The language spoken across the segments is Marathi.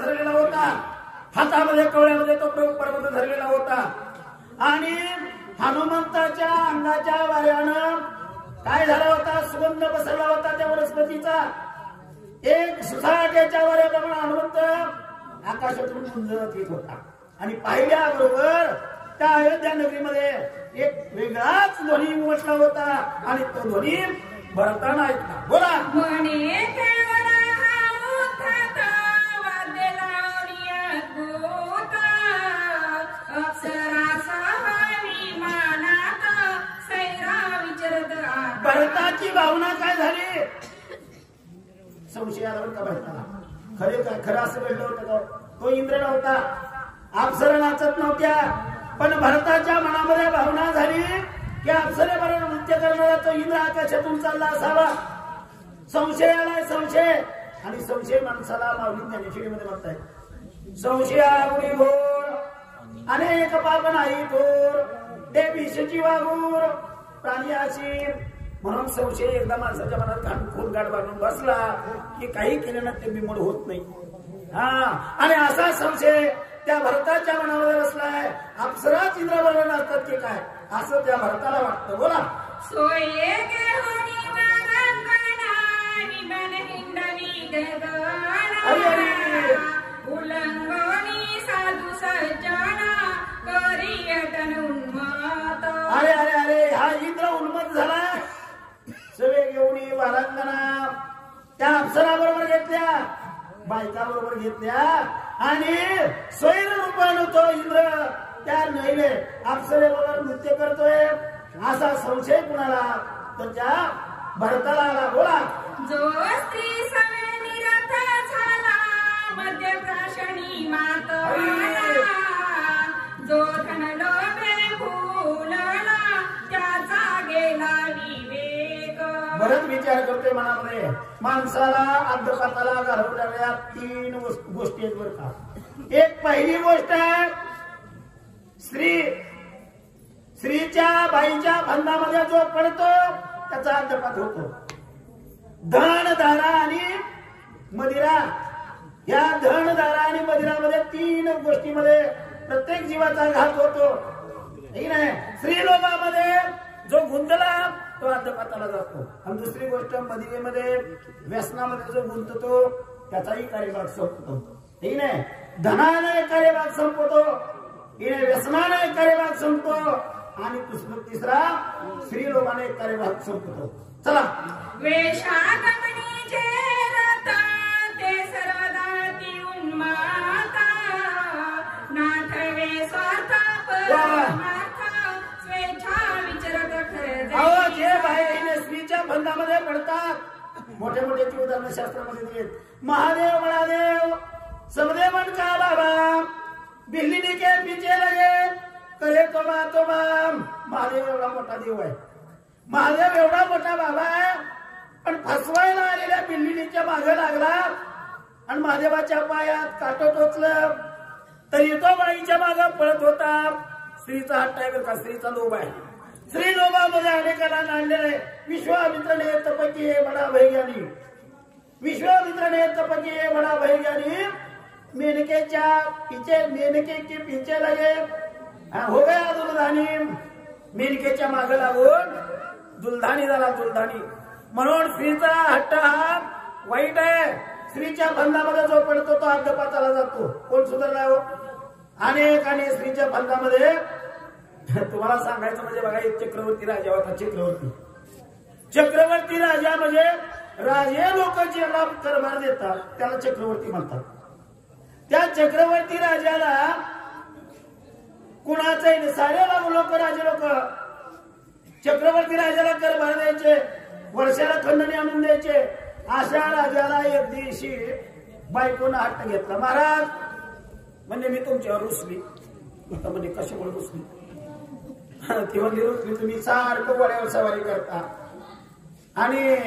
धरलेला होता, हातामध्ये कवळ्यामध्ये तो पर्वत धरलेला होता आणि हनुमंताच्या अंगाच्या वाऱ्यानं काय झाला होता, सुगंध पसरला होता त्या वनस्पतीचा. एक सुसाट्याच्या वाऱ्याप्रमाणे हनुमंत आकाशातून गुंजत येत होता आणि पाहिल्याबरोबर त्या अयोध्या नगरीमध्ये एक वेगळाच ध्वनी उमटला होता आणि तो ध्वनी भरताना ऐकला. बोला. भरताची भावना काय झाली, संशय आला का भरताला. खरं असं घडलं होतं का, तो इंद्र नव्हता, अप्सरा नाचत नव्हत्या, पण भरताच्या मनामध्ये भावना झाली की अप्सरेबरोबर नृत्य करणारा तो इंद्र आकाशातून चालला असावा. संशय आलाय, संशय. आणि संशय माणसाला माऊली ज्ञानेश्वरीमध्ये म्हणताय, संशया गुणी घोर अनेक पाप नाही थोर, ते विषची वागूर प्राणी अशी. म्हणून संशय एकदा माणसाच्या मनात खून गाठ बांधून बसला की काही केल्यानं ते बिमोड होत नाही. आणि असा संशय त्या भरताच्या मनामध्ये बसलाय. अप्सराच इंद्राबरोबर असतात की काय असं त्या भरताला वाटतं. बोला. अरे अरे अरे हा इंद्र उन्मत्त झाला. सगळे घेऊन वारांगणा त्या अप्सराबरोबर घेतल्या, बायका बरोबर घेतल्या आणि स्वैर रूपानं तो इंद्र त्या नैले अप्सरेबरोबर नृत्य करतोय. असा संशय कुणाला, तर त्या भरताला आला. बोला. जो स्त्री सवेनिरथ झाला मध्य प्राशनी मातवाला, जो धन लोभे फुलला त्याचा गेला विवेक. बरंच विचार करतोय मनामध्ये. माणसाला अध्यात्माला घालवणाऱ्या 3 गोष्टी आहेत बरं का. एक पहिली गोष्ट आहे स्त्रीच्या बाईच्या फंदामध्ये जो पडतो त्याचा अध्यात्मात होतो. धन धारा आणि मदिरा, या धन धारा आणि मदिरामध्ये 3 गोष्टीमध्ये प्रत्येक जीवाचा घात होतो. ठीक आहे. स्त्रीलोकामध्ये जो गुंतला तो अध्यात्माला जातो. आणि दुसरी गोष्ट मदिरेमध्ये व्यसनामध्ये जो गुंततो त्याचाही कार्यभाग संपतो. ठीक आहे. धनाने कार्यभाग संपतो, व्यसनाने कार्यभाग संपतो आणि तिसरा स्त्रीलोकाने कार्यभाग संपतो. चला. वेशागमनीचे रथ ते सर्वदा ती उन्माता, नाथवे स्वार्थ परमार्थ स्वेच्छा विचरत खरे. जे बाहेर स्त्रीच्या बंधामध्ये पडतात, मोठे मोठ्याची उदाहरणं शास्त्रामध्ये दिलीत. महादेव महादेव समदे मन का बाबा, बिल्ली के पीछे लगे करे तो महादेव एवढा मोठा देव आहे, महादेव एवढा मोठा बाबा आहे, पण फसवायला आलेल्या बिल्लीच्या मागे लागला आणि महादेवाच्या पायात काटो टोचलं तरी तो बाईच्या मागे पळत होता. स्त्रीचा हट्ट आहे का, स्त्रीचा लोभ आहे. स्त्री लोभामध्ये अनेकांना नांदले. विश्वामित्रने तपकी बडा भैज्ञानी, विश्वामित्रने तपकी बडा भैज्ञानी, मेनके के पीछे लगे हो गया दुलधानी. मेनकेच्या मागे लागून दुलधानी झाला, दुलधानी. म्हणून स्त्रीचा हट्ट हा वाईट आहे. स्त्रीच्या बंधामध्ये जो पडतो तो अध्यात्माला जातो. कोण सुधारला हो? अनेक स्त्रीच्या बंधामध्ये तुम्हाला सांगायचं म्हणजे बघा, एक चक्रवर्ती राजा होता. चक्रवर्ती राजा म्हणजे राजे लोक ज्याला कारभार देतात त्याला चक्रवर्ती म्हणतात. त्या चक्रवर्ती राजाला कुणाचंही सारे लोक राजे लोक चक्रवर्ती राजाला कारभार द्यायचे, वर्षाला खंडणी आणून द्यायचे. अशा राजाला एक दिवशी बायकोनं हट्ट घेतला. महाराज म्हणजे मी तुमच्यावर रुसली. म्हणजे कशामुळे रुसली? ती म्हणजे रुसली तुम्ही सारखं घोड्यावर सवारी करता आणि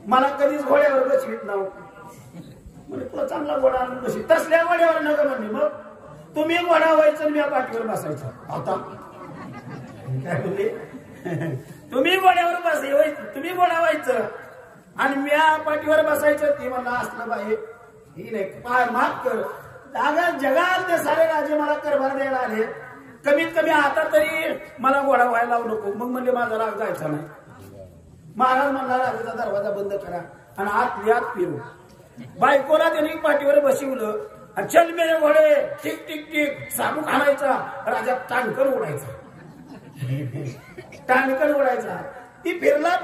मला कधीच घोड्यावर बसवीत नव्हतं. म्हणजे तुला चांगला घोडा आणून बसवी, तसल्या घोड्यावर नका म्हणजे मग तुम्ही घोडा व्हायचं मी पाठीवर बसायचं. आता काय बोलले, तुम्ही घोड्यावर बसाय, तुम्ही घोडा व्हायचं आणि मी पाठीवर बसायचं. ती मला असलं बाई ही नाही, माफ कर अगं जगात ते सारे राजे मला कारभार द्यायला आले, कमीत कमी आता तरी मला घोडा व्हायला लावू नको. मग म्हणजे माझा राग जायचा नाही. महाराज म्हणला राजाचा दरवाजा बंद करा आणि आत फिरू. बायकोला त्यांनी पाठीवर बसवलं आणि चल मेरे घोडे टिक टिक टिक साबू खाणायचा. राजा टाणकर उडायचा, टाणकर उडायचा. ती फिरला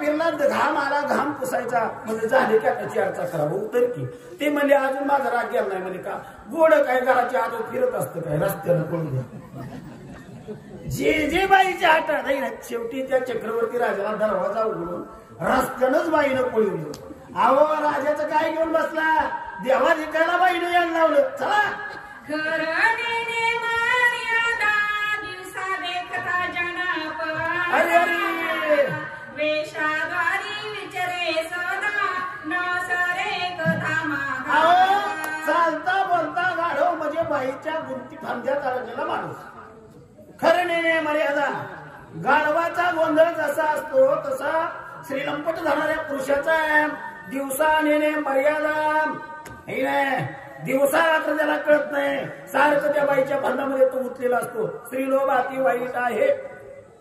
घाम आला, घाम पुसायचा. म्हणजे झाले की आता चर्चा करावं उतर की. ते म्हणजे अजून माझा राग गेला नाही. म्हणजे का गोड काय घराच्या आत फिरत असतं काय रस्त्यानं पळून द्या. जे बाईच्या हातात नाही ना, शेवटी त्या चक्रवर्ती राजाला दरवाजा उघडून रस्त्यानंच बाईनं पळवलं. अहो राजाचं काय घेऊन बसला, देवा जिकायला बाईनं यायला लावलं. चला अरे अरे वेशाद्वारी विचारे सदा न सरे कथा. चालता बोलता गाढव म्हणजे बाईच्या गुंती फांद्यात अडकलेला माणूस. खरं नेणे मर्यादा. गाढवाचा गोंधळ जसा असतो तसा श्रीलंपट झाणाऱ्या पुरुषाचा दिवसा नेणे मर्यादा. दिवसा रात्र त्याला कळत नाही. सारखं त्या बाईच्या फांदामध्ये तो गुंतलेला असतो. स्त्रीलोभ अति वाईट आहे,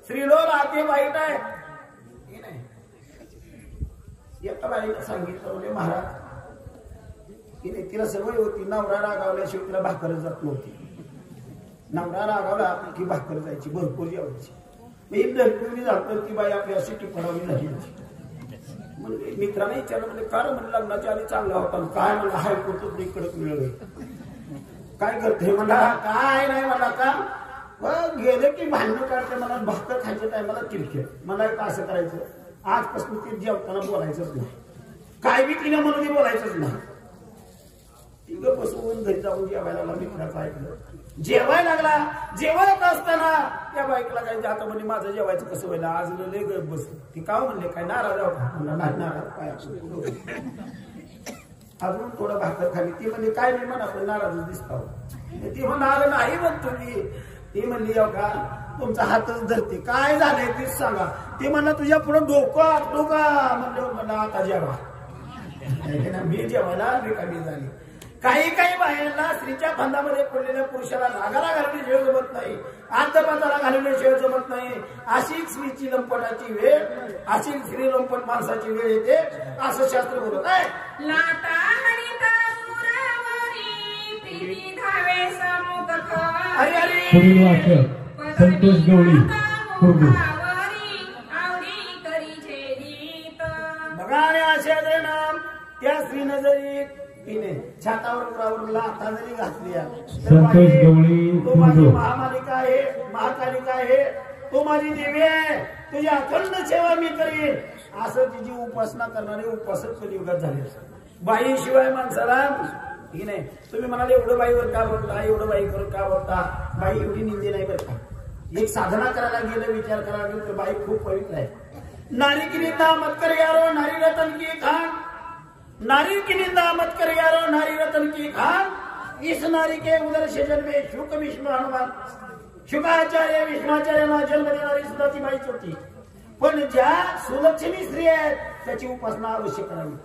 स्त्रीलोभ अति वाईट आहे. एका बाईला सांगितलं म्हणजे महाराज तिला सवय होती, नवरा रागावल्याशिवाय तिला भाकर जात नव्हती. नवरा रागावला की भाकर जायची, भरपूर जेवायची. मी धडपणी जातो ती बाई आपली अशी टिपणावी नाही. म्हणजे मित्राने विचारलं म्हणजे काय म्हणजे लग्नाच्या आधी चांगला होता, काय म्हणला हाय कोणतं कडक मिळवलं, काय करते म्हणा. काय नाही म्हणला का गेले की भांडणं काढते. मला भाकर खायच्या टायमाला किरकिर. मला एक असं करायचं, आजपासून ती जेवताना बोलायचंच नाही, काय बी तिला म्हणून बोलायचंच नाही. तिघं बसवून घरी जाऊन जेवायला लागला. मित्राचं ऐकलं, जेवायला लागला. जेवत असताना त्या बाईकला काय जाता म्हणजे माझं जेवायचं कसं व्हायला, आज लय गप बसलं. ती का म्हणले काय नाराज आहो का म्हणला, नाही नाराज काय अजून थोडं भाकर खाली. ती म्हणजे काय नाही म्हणा आपण नाराजच दिसता. ती म्हणा नाही म्हणतो मी. ती म्हणली का तुमचा हातच धरते, काय झालंय तीच सांगा. ती म्हणला तुझ्या पुढे डोकं आपटू का म्हणलं. म्हणला आता जेवा. मी जेवायला रिकामी झाली. काही बाहेरला स्त्रीच्या फंदामध्ये पडलेल्या पुरुषाला रागाला घालण्याशिवाय जमत नाही, आत्मपाताला घालवण्याशिवाय जमत नाही. अशी स्त्रीची लंपटाची वेळ, अशी स्त्री लंपट माणसाची वेळ येते असं शास्त्र बोलत आहे. अरे अरे संतोष गवळी बघा. आणि अशा नाम त्या स्त्रीनं जरी तिने छातावर उरावर लाथा जरी घातल्या तर तो माझी महामालिका आहे, महाकालिका आहे, तो माझी देवी आहे, तुझी अखंड सेवा मी करीन असं तिची उपासना करणारे उपासक कलियुगात झाले. बाईशिवाय माणसाला ही नाही. तुम्ही म्हणाले एवढं बाईवर का बोलता, एवढं बाईवर का बोलता. बाई एवढी निंदी नाही बरं का. एक साधना करायला गेलं, विचार करायला गेलं तर बाई खूप पवित्र आहे. नारी की निंदा मत कर यारो नारी रतन की खान, नारी की निंदा मत कर यारो नारी रतन की खान. इस नारी के उदर से जन्मे शुक विष्णु हनुमान. शुकाचार्य विष्णुआचार्यांना जन्म देणारी सुद्धा ती बाईच होती. पण ज्या सुलक्षणी स्त्री आहेत त्याची उपासना अवश्य करावी.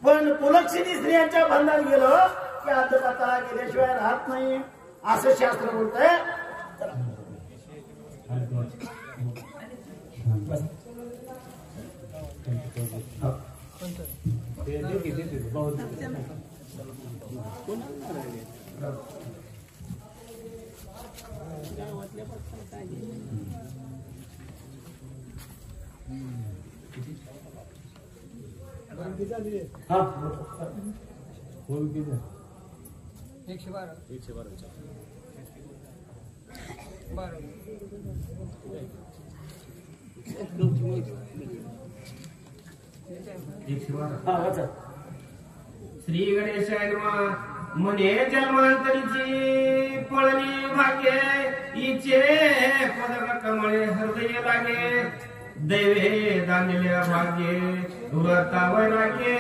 पण कुलक्षणी स्त्रियांच्या बंधात गेलो की आत्मपाताला गेल्याशिवाय राहत नाही असं शास्त्र बोलतंय. श्री गणेशाय म्हणे जन्मांतरीची पळणी भाग्य इचे पदक कमळे हृदय लागे. दैवे दानिल्या भाग्ये व्रतावर लागे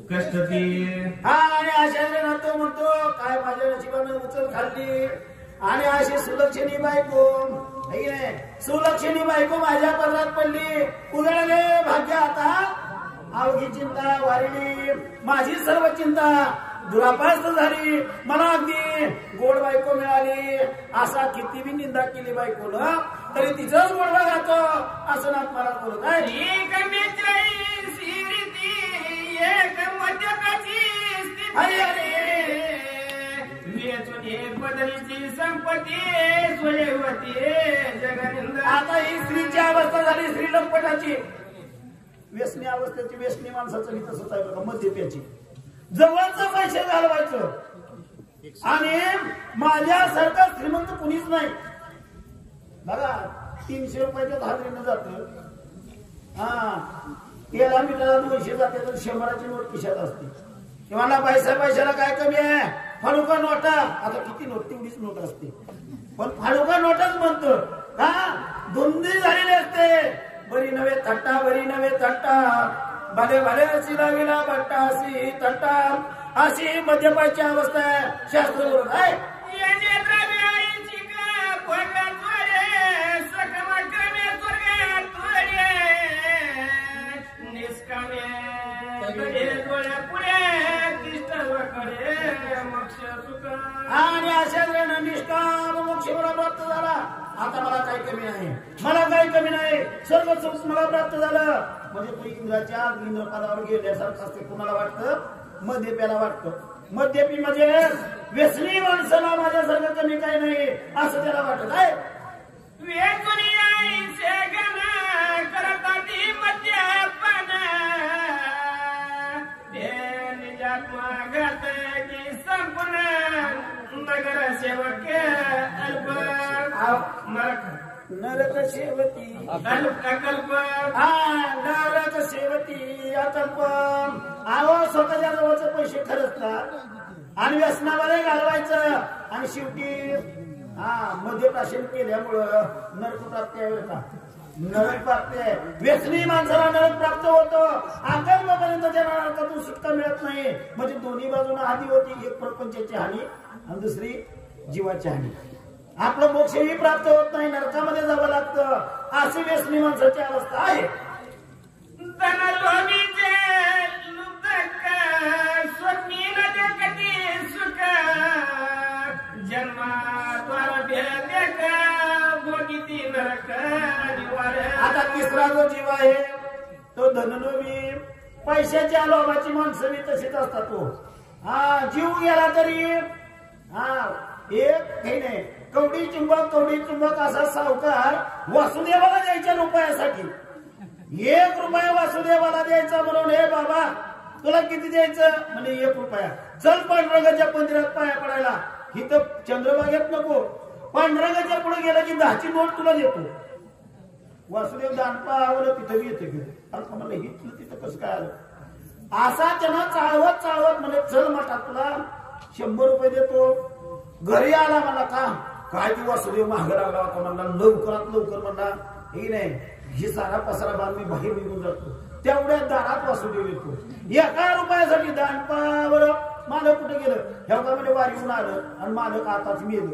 कष्ट ती. आणि अशा तो म्हणतो काय माझ्या नशिबानं उचल खाल्ली. आणि अशी सुलक्षणी बायको सुलक्षणी बायको माझ्या पदरात पडली. उजळले भाग्य आता अवघी चिंता वारिली माझी सर्व चिंता. दुरापास्त झाली, मला अगदी गोड बायको मिळाली, असा किती बी निंदा केली बायकोनं तरी तिचंच गोडवा गातो असं नाथ मला बोलत आहे. अरे अरे बदलीची संपत्ती होती जगनिंद. आता ही स्त्रीची अवस्था झाली श्रीलंपटाची, व्यसनी अवस्थेची. व्यसनी माणसाचं मी तसंच आहे बघा, मद्यप्याची. जवळचं पैसे घालवायचं आणि माझ्यासारखं श्रीमंत कुणीच नाही बघा. 300 रुपयाच्या धारणीनं जात, हा तेला मिठाला 200 जाते तर 100ची नोट खिशात असते. किंवा पैशाला काय कमी आहे, फाडुका नोटा. आता किती नोट, तेवढीच नोट असते, पण फाडुका नोटच म्हणतो हा. धुंदी झालेली असते. बरी नव्हे थट्टा, बरी नव्हे थट्टा, भले भले अशी लाविला बट्टा अशी थट्टा, अशी मद्यपाची अवस्था आहे. शास्त्र बोलत आहे आणि अशा निष्काम मोक्ष मला प्राप्त झाला. आता मला काही कमी नाही, मला काही कमी नाही, सर्व सुख मला प्राप्त झालं. म्हणजे तो इंद्राच्या इंद्र पदावर गेल्यासारखं असते. कुणाला वाटतं? मद्यप्याला वाटतं. मद्यपी म्हणजे व्यसनी माणसाला माझ्यासारखं कमी काही नाही असं त्याला वाटत आहे. नरक सेवती अकल्प, नरक सेवती अकल्प. आहो स्वतःच्या जवळचे पैसे खरचतात आणि व्यसनामध्ये घालवायचं आणि शेवटी मद्यप्राशन केल्यामुळं नरक प्राप्त आहे. का नरक प्राप्त आहे. व्यसनी माणसाला नरक प्राप्त होतं. अकल्पपर्यंत ज्यांना नरकातून सुटका मिळत नाही. म्हणजे दोन्ही बाजूला हानी होती, एक प्रपंचाची हानी आणि दुसरी जीवाची हानी. आपलं मोक्षही प्राप्त होत नाही, नरकामध्ये जावं लागतं. अशी व्यसनी माणसाची अवस्था आहे. आता तिसरा जो जीव आहे तो धनलोभी. पैशाच्या लोभाची माणसं मी तशीच असतात. तो जीव गेला तरी एक हे नाही, कवडी चुंबक असा सावकार वासुदेवाला द्यायच्या रुपयासाठी. 1 रुपया वासुदेवाला द्यायचा म्हणून, हे बाबा तुला किती द्यायचं म्हणजे 1 रुपया. चल पांडुरंगाच्या मंदिरात पाया पडायला. इथं चंद्रभागेत नको, पांडुरंगाच्या पुढे गेलं की 10ची नोट तुला देतो. वासुदेव दानपा आवलं तिथं येते मला हिथलं तिथं कसं काय आलं. असा त्यांना चाळवत म्हणजे चल मठात तुला 100 रुपये देतो. घरी आला मला काय ती वासुदेव महाग लागला होता म्हणला. लवकर म्हणला हे नाही, ही सारा पसारा बांध मी बाहेर निघून जातो. तेवढ्या दारात वासुदेव येतो. 1 रुपयासाठी दानपावर मालक कुठे गेलं, ह्या म्हणजे वारीहून आलं आणि मालक आताच मेलं.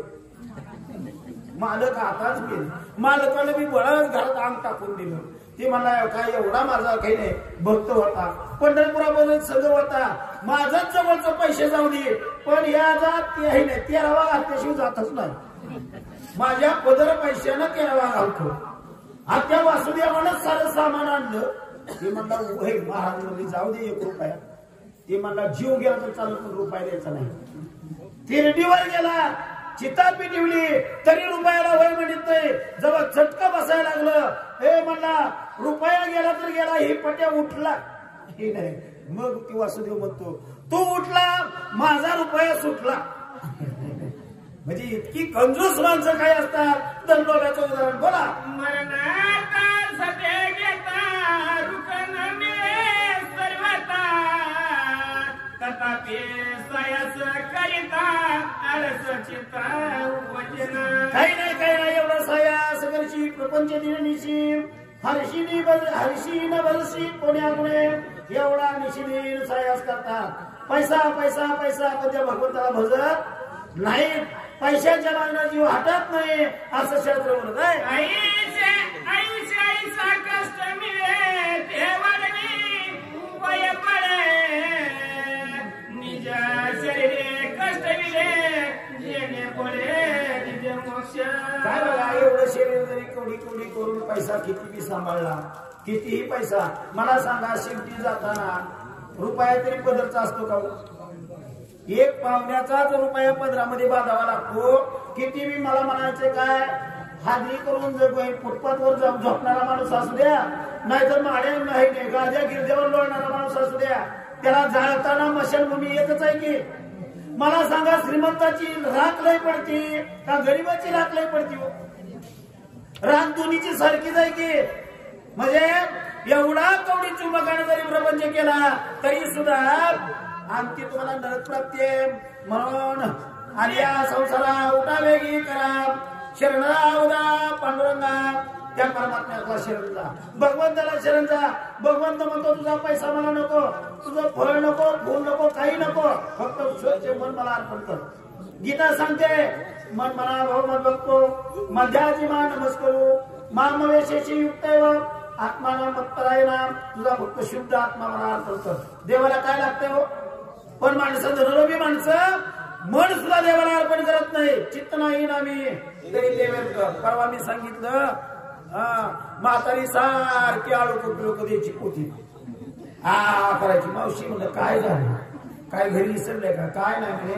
मालकाला मी बळच घरात अंग टाकून दिलं. ते मला काय एवढा माझा काही नाही भक्त होता, पंढरपुरामध्ये संघ होता, माझाच जवळचं पैसे जाऊ दे, पण या जात ते नाही 13वा घातल्याशिवाय जातच नाही. माझ्या पदर पैशानं 13वा घालतो. आता वासुदेवानं सारं सामान आणलं. ते म्हणला महाराज म्हणजे जाऊ दे 1 रुपया. ते म्हणला जीव गेला तर चालू, पण रुपया द्यायचा नाही. तिरडीवर गेला, चिता पिटवली तरी रुपयाला वय म्हणत नाही. जेव्हा झटका बसायला लागलं, हे म्हणला रुपया गेला तर गेला, ही पट्या उठला हे नाही. मग ती वासुदेव म्हणतो तू उठला, माझा रुपया सुटला. म्हणजे इतकी कंजूस माणसं काय असतात. दंडोब्याचं उदाहरण बोला. काही नाही एवढा सायास करशी प्रपंच दिननिशी हर्षी न बरशी कोण्यामुळे एवढा निशिदीन सायास करतात. पैसा पण त्या भगवंताला भजत नाही. पैशाच्या मागणं जीव हटत नाही असं शास्त्र बोलत आहे. पैसा किती बी सांभाळला, कितीही पैसा, मला सांगा शेवटी जाताना रुपया तरी पदरचा असतो का? एक पाहुण्याचाच रुपया पदरामध्ये बांधावा लागतो. किती बी मला म्हणायचे काय, हादरी करून फुटपाथवर झोपणारा माणूस असू द्या, नाहीतर माड्या नाही गाज्या गिरजेवर लोळणारा माणूस असू द्या, त्याला जाळताना मशानभूमी एकच आहे की. मला सांगा श्रीमंताची राख लय पडती का गरीबाची राख लय पडती? राख दोन्हीची सारखीच आहे की. म्हणजे एवढा कवडी चुंबकाने जरी प्रपंच केला तरी सुद्धा आणखी तुम्हाला नरक प्राप्ती आहे. म्हणून आलिया संसारा उठा वेगळी करा, शरणा उदा पांडुरंगा, त्या परमात्म्याला शरण जा, भगवंताला शरण जा. भगवंत म्हणतो तुझा पैसा मला नको, तुझं फळ नको, फूल नको, काही नको, फक्त स्वच्छ मन मला अर्पण कर. गीता सांगते मन मना भाव मत बघतो मध्याची मा नमस्करू मामवेशेशी युक्त आत्माना मत्परायना, तुझा फक्त शुद्ध आत्मा मला अर्पण कर. देवाला काय लागतंय हो? पण माणसं धनरोगी माणसं मन सुद्धा देवाला अर्पण करत नाही. चित्त नाही ना मी तरी देवेल. परवा मी सांगितलं म्हातारी सारखी आळू कुठलो कधीची पोथी करायची. मावशी म्हणलं काय झालं, काय घरी विसरलंय का? काय नाही म्हणे,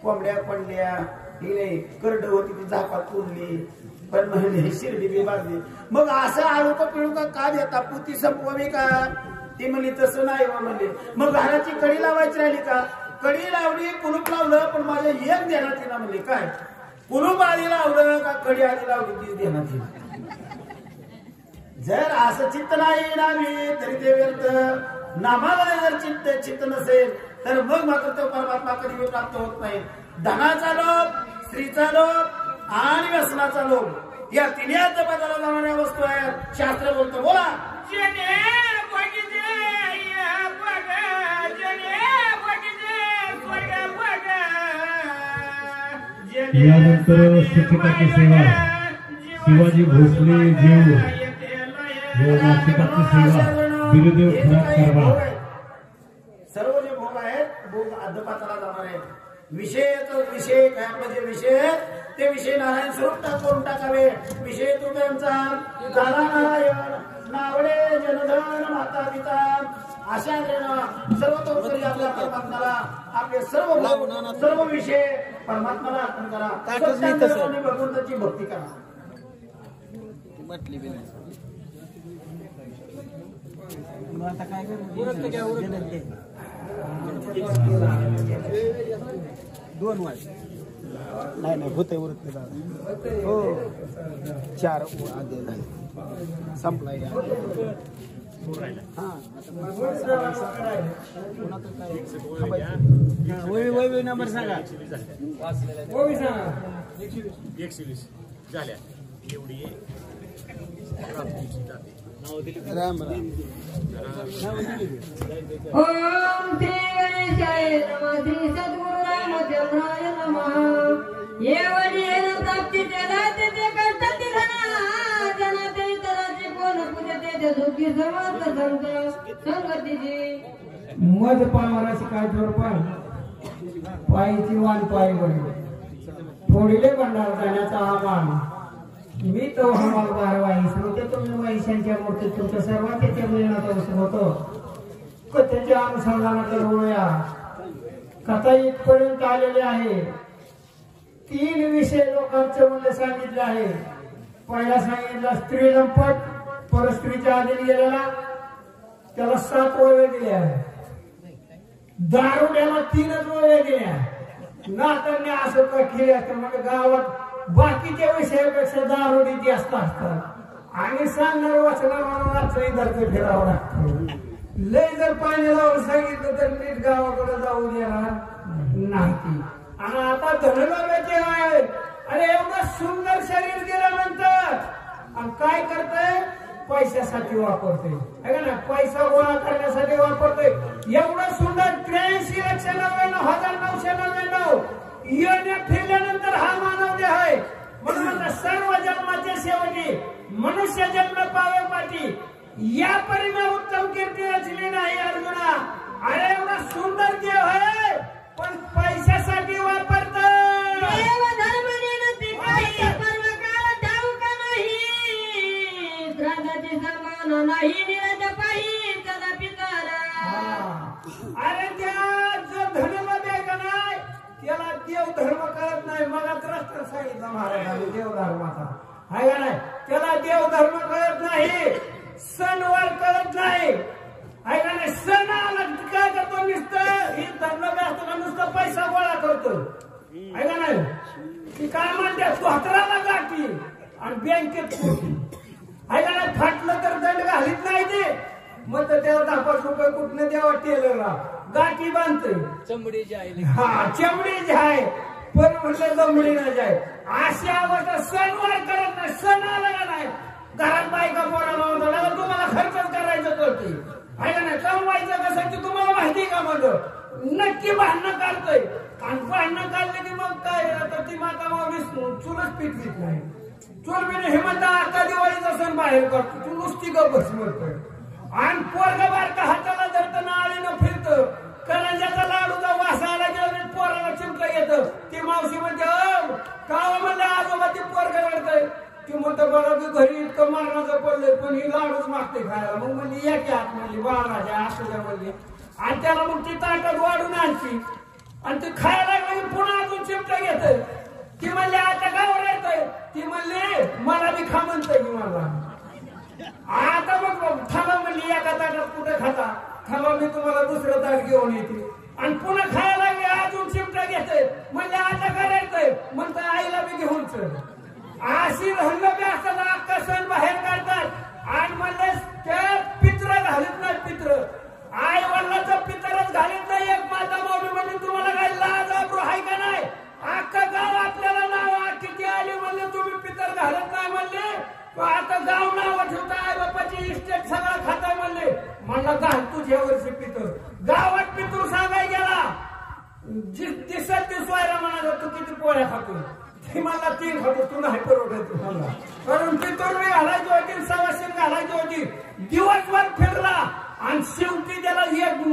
कोंबड्या पडल्या, ही करड होती ती झापात पुरली, पण म्हणजे शिर्डी बी बांधली. मग असं आळू का पिळू का देता? पुती संपवावी का? ती म्हणली तसं नाही म्हणले. मग घराची कडी लावायची राहिली का? कडी लावली, कुलूप लावलं, पण माझ्या एक देण्यात येणार म्हणले. काय कुलूप आधी लावलं का कडी आधी लावली तीच देण्यात येईल. जर असं चित्त नाही ना मी तरी ते व्यर्थ. नामाला जर चित्त नसेल तर मग मात्र तो परमात्मा कधी प्राप्त होत नाही. धनाचा लोभ, स्त्रीचा लोभ आणि व्यसनाचा लोभ या तिन्ही जपाला जाणाऱ्या वस्तू आहेत. शास्त्र बोलतो बोला यानंतर शिक्षकाची सेवा शिवाजी भोसले देव शिक्षकाची सेवा बिरुदेव खराब कारभार. सर्व जे भोग आहेत भोग अध्यापाताला जाणार आहेत. विषय काय आपले जे विषय ते विषय नारायण स्वरूप करून टाकावे. विषय तो त्यांचा दादा नारायण नावडे जनधन माता पिता अशा सर्वतोपरी आपल्या परमात्म्याला आपले सर्व विषय परमात्म्याला अर्पण करा. भगवंताची भक्ती करा. आता काय दोन वाज नाही होते उरत हो 4 आधी झाले संपलाय. वय नंबर सांगा. 120 झाल्या एवढी राम राम. ओम श्री गणेशाय नमः. श्री सद्गुरु रामचंद्राय नमः. ये वडील प्राप्ती दाते ते कष्टाची धना जनाते तराची कोण पूजते ते दुःखी समर्थ संत संगतीची. मध पावराची काय जोरपाल पायीची वाण पायी बळी फोडिले भंडार जाण्याचा आमान. मी तो हमाल बारवाई श्रोते तुम्ही वैशांच्या मूर्तीत तुमच्या सर्वांच्या मिळण्याचा उत्सव होतो. कथेच्या अनुषंगाने रोया कथा इथपर्यंत आलेली आहे. 3 विषय लोकांचे मला सांगितले आहे. पहिला सांगितला स्त्री लंपट, परस्त्रीच्या आधी गेलेला त्याला 7 ओवे दिले आहे. दारुड्याला 3च ओवे दिल्या. नात्याने असं का केले असतं म्हणजे गावात बाकीच्या विषयापेक्षा दारुडी जास्त असतात आणि सांगणार वाचणार म्हणून आजही धरते फिरावं लागतं. लय जर पाणी लावून सांगितलं तर नीट गावाकडे जाऊ देणार नाही. आणि आता धनगराचे आहे अरे एवढं सुंदर शरीर गेल्यानंतर आणि काय करतंय पैशासाठी वापरते ना. पैसा गोळा करण्यासाठी वापरते. एवढं सुंदर 83,99,999 येण्या फिरल्यानंतर हा मानव देह आहे. म्हणून सर्व जन्माच्या शेवटी मनुष्य जन्म पावण्यासाठी या परिणाम उत्तम कीर्ती रचली नाही अर्जुना. अरे एवढा सुंदर देह आहे पण पैशासाठी वापरतो. देव धर्म नेनती काही सर्वकाळ ठाऊक नाही. घेतला महाराजांनी देवधर्माचा, आहे का नाही? त्याला देवधर्म कळत नाही, सणवार कळत नाही, आहे का नाही? सण आला काय करतो, नुसतं ही धर्म असतो का नुसतं पैसा गोळा करतो, आहे का नाही? ती काय म्हणते, धोत्राला गाठी आणि बँकेत पोटी, आहे का नाही? फाटलं तर दंड घालीत नाही ते, मग तर त्याला 10-5 रुपये कुठनं द्यावा टेलरला, गाठी बांधते चमडीची आहे, हा चमडीची आहे, पण म्हटलं जमडी न जाय. अशी अवस्था सणवार करत नाही, सण आला का नाही घरात बायका पोराला म्हणतो तुम्हाला खर्चच करायचं कळतंय, आहे का नाही? कमवायचं कसं ते तुम्हाला माहिती का? म्हणलं नक्की भांडणं काढतोय, आणि भांडणं काढले की मग काय आता ती माता माऊली चुलच पिटवीत नाही, चूल बिने हे म्हणता आता दिवाळीचा सण बाहेर करतो, तू नुसती गप बस म्हणतोय. आणि पोरग बारका हाताला धरतं ना आळीनं फिरतं, करंजाचा लाडूचा वास आला गेला पोराला चिमटं येतं, ती मावशी म्हणते का म्हणलं आजोबा ती पोरग रडतंय, ती म्हणतं बघा की घरी इतकं मारणाचं पडलंय पण ही लाडूच मागते खायला, मग म्हणली या की आत म्हणली बाळाच्या आसूच्या म्हणली, आणि त्याला मग ती ताटात वाढून आणची आणि ती खायला लागली की पुन्हा अजून चिमटं घेत, ती म्हणली आता का ओरडतंय, ती म्हणली मला बी खा म्हणतंय की मला, आता मग थांबा म्हणली एका ताटात कुठे खाता, थांबा मी तुम्हाला दुसरं ताट घेऊन येते, आणि पुन्हा खायला लागले अजून चिमटा घेतोय, म्हणजे आता करायचंय म्हणतं आईला बी घेऊन चल. अशी हल्ल बी असतात, अख्खा सण बाहेर काढतात आणि म्हणले त्या पित्र घालत नाही, पित्र आई वडिलाचं पित्रच घालत नाही. एक माता माऊली म्हणजे तुम्हाला काय लाज आब्रू आहे का नाही? अख्खं गाव आपल्याला नाव किती आली म्हणले तुम्ही पितर घालत नाही म्हणले, आता गाव नाव ठेवता आई बापाची इस्टेट सगळं खाताय म्हणले, म्हणला घाल तुझ्या वर्षी पितर, गावात पितूर सांगाय गेला दिसत दिसवायला म्हणाला तू किती पोळ्या खातो, ती मला 3 खातो, तू नाही परवडत मला, कारण पितूर मी घालायची होती, सवाशीन घालायची होती, दिवसभर फिरला आणि शेवटी त्याला एक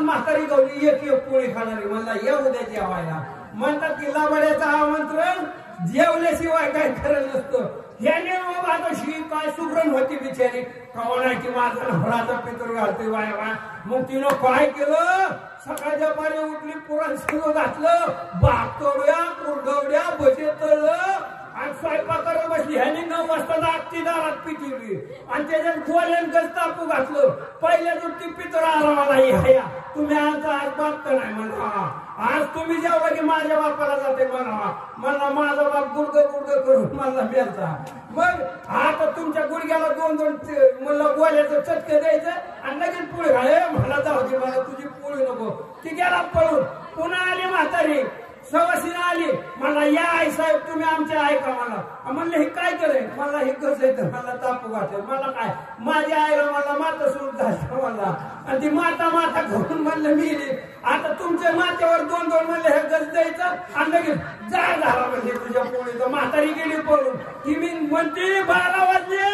म्हातारी गावली, एक पोळी खाणारी, म्हणला या उद्या जेवायला, म्हणतात की लाभाड्याचं आमंत्रण जेवल्याशिवाय काय खरं नसतं. याने मग आता शी काय सुग्रण होती बिचारी, कवनाची माझा नवराचा पितूर घालते वाय वाय, मग तिनं काय केलं, सकाळच्या पारी उठली, पुरण सगळं घातलं, भातोड्या कुरडवड्या भजे तळलं आणि स्वयंपाकाला बसली, ह्याने 9 वाजता अगदी दारात पिटिवली आणि त्याच्यात गोल्यांकच तापू घातलं. पहिल्या दुट्टी पितळ आला मला, या तुम्ही आमचा आज बाप नाही म्हणा, आज तुम्ही जेवढा की माझ्या बापाला जाते म्हणा, मला माझा बाप गुडग करून मला मिळायचा. मग आता तुमच्या गुडघ्याला 2-2 मला गोल्याचं चटके द्यायचं आणि लगेच पोळी घाले, मला जाऊ दे, मला तुझी पोळी नको. ती गेला पळून, पुन्हा आली म्हातारी, सवासीनं आली, मला या आई साहेब तुम्ही आमच्या ऐका, मला म्हणलं हे काय केलंय, मला हे कसं येतं, मला तापू घातलं, मला काय माझ्या आईला मला माता सुरू झालं मला, आणि ती माता घेऊन म्हणलं मी आता तुमच्या माथ्यावर 2-2 म्हणले हे गज द्यायचं आणि लगेच जा झाला म्हणजे तुझ्या पोळीचं. म्हातारी गेली पळून, ती मी म्हणते 12 वाजले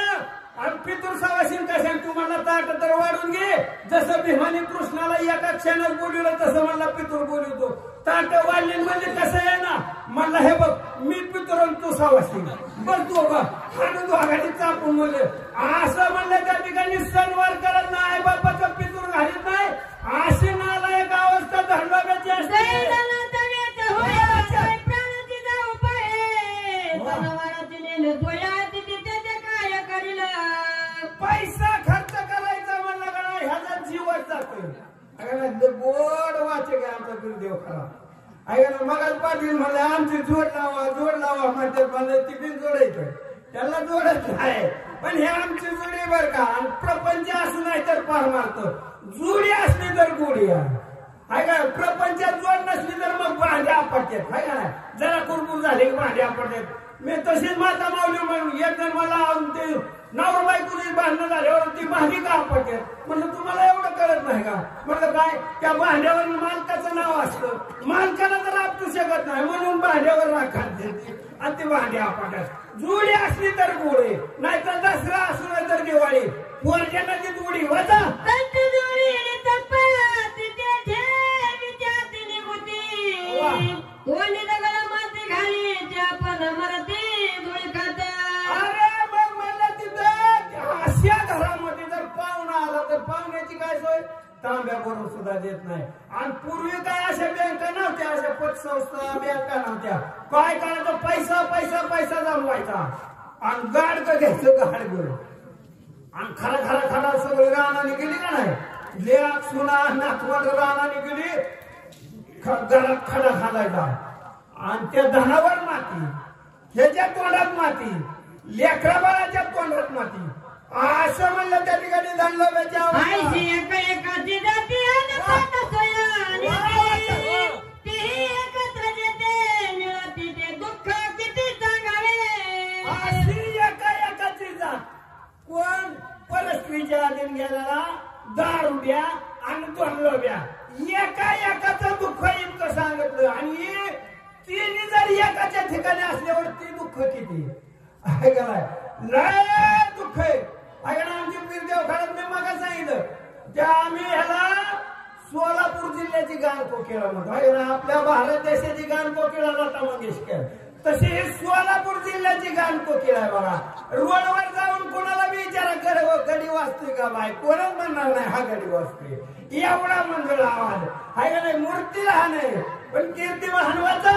आणि पितूर सवासीन कशाने तुम्हाला ताट तर वाढून घे, जसं भीमाने कृष्णाला एका क्षणात बोलवलं तसं मला पितूर बोलवतो, ताट वाढले म्हणजे कसं आहे ना, म्हणला हे बघ मी पितूर आणि तू सवासीन बघ तू बघ हाणून दोघांनी चापून म्हणले, असं म्हणलं त्या ठिकाणी सणवार करत नाही, बापाचं पितूर घालीत नाही, अशी नालायक अवस्था धरणाची असते. पैसा खर्च करायचा म्हणला का नाही ह्याचा जीवच जातोय. गोड वाचे काय आमचा गुरुदेव खरा आहे ना. मग पाटील म्हणले आमची जोड लावा म्हणतात, मला ती बिन जोडायचं त्याला जोडत आहे, पण हे आमची जोडी बर का, आणि प्रपंच असू नाही तर पार मारतो, जोडी असली तर गोडी आहे का. प्रपंचात जोड नसली तर मग भांड्या आपटतात, आहे का नाही, जरा कुरकुर झाले की भांड्या आपटतात. मी तशीच माता माऊली म्हणून एक जण मला ते नवरा बायकोची भांडणं झाल्यावर ती भांडी का आपटतात, म्हणलं तुम्हाला एवढं कळत नाही का, म्हणलं काय त्या भांड्यावर मालकाचं नाव असतं, मालकाला तर आपटू शकत नाही म्हणून भांड्यावर राखात देते आणि ती भांडी आपटतात. जोडी असली तर गोडे, नाहीतर दसरा असू नाही तर दिवाळी, पोरक्याला ती जोडी होता घरामध्ये जर पाहुणा आला तर पाहुण्याची काय सोय, तांब्या भरून सुद्धा देत नाही. आणि पूर्वी काय अशा बँका नव्हत्या, अशा पतसंस्था बँका नव्हत्या. काय करायचं, पैसा पैसा पैसा जमवायचा आणि गाडकं घ्यायचं गाडगं आणि खरा खरा खरा सगळी रानाने गेली का नाही, लेक सुना नातवंड रानाने गेली, घरात खडा घालायचा आणि त्या धनावर माती, ह्याच्या तोंडात माती, लेकरा बाळाच्या तोंडात माती. असं म्हणलं त्या ठिकाणी धनलोभ्याच्या कोण परस्त्रीच्या आधीन गेलेला दारू द्या आणि धनलोभ्या एका एकाचं दुःख इतकं सांगितलं. आणि तिने जर एकाच्या ठिकाणी असल्यावर ती दुःख किती ऐकाय लय दुःख आहे. ऐका ना, आमची पीरदेव खरंच मी मग सांगितलं त्या आम्ही ह्याला सोलापूर जिल्ह्याची गान कोकिळा म्हणतो. ऐका ना, आपल्या भारत देशाची गान कोकिळा लता मंगेशकर, तशी ही सोलापूर जिल्ह्याची गान कोकिळा आहे बघा. रोडवर जाऊन कोणाला विचारा कर गडी वाजतोय का बाय, कोणच म्हणणार नाही हा गडी वाजतोय. एवढा मंगळ आवाज आहे का नाही. मूर्ती लहान आहे पण कीर्ती महानवाचा.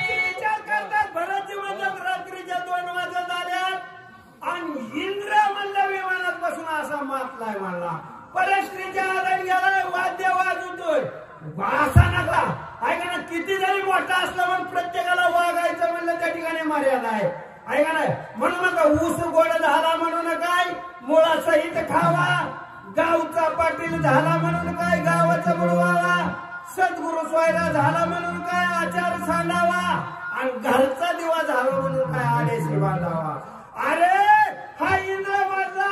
विचार करतात भरतची मदत रात्रीच्या 2 वाजत आल्यात आणि इंद्र म्हणलं विमानात बसून असा मातलाय म्हणला. परस्त्रीच्या आधार गेलाय, वाद्य वाजवतोय असा नका. ऐका ना, किती जरी मोठा असला पण प्रत्येकाला वागायचं म्हणलं त्या ठिकाणी मर्यादा आहे. ऐका नाही म्हणू नका ऊस गोड झाला म्हणून काय मुळा सहित खावा, गावचा पाटील झाला म्हणून काय गावाचा बुडवावा, सद्गुरु सोयरा झाला म्हणून काय आचार सांडावा आणि घरचा दिवा झाला म्हणून काय आडेशी बांधावा. अरे हा इंद्र माझा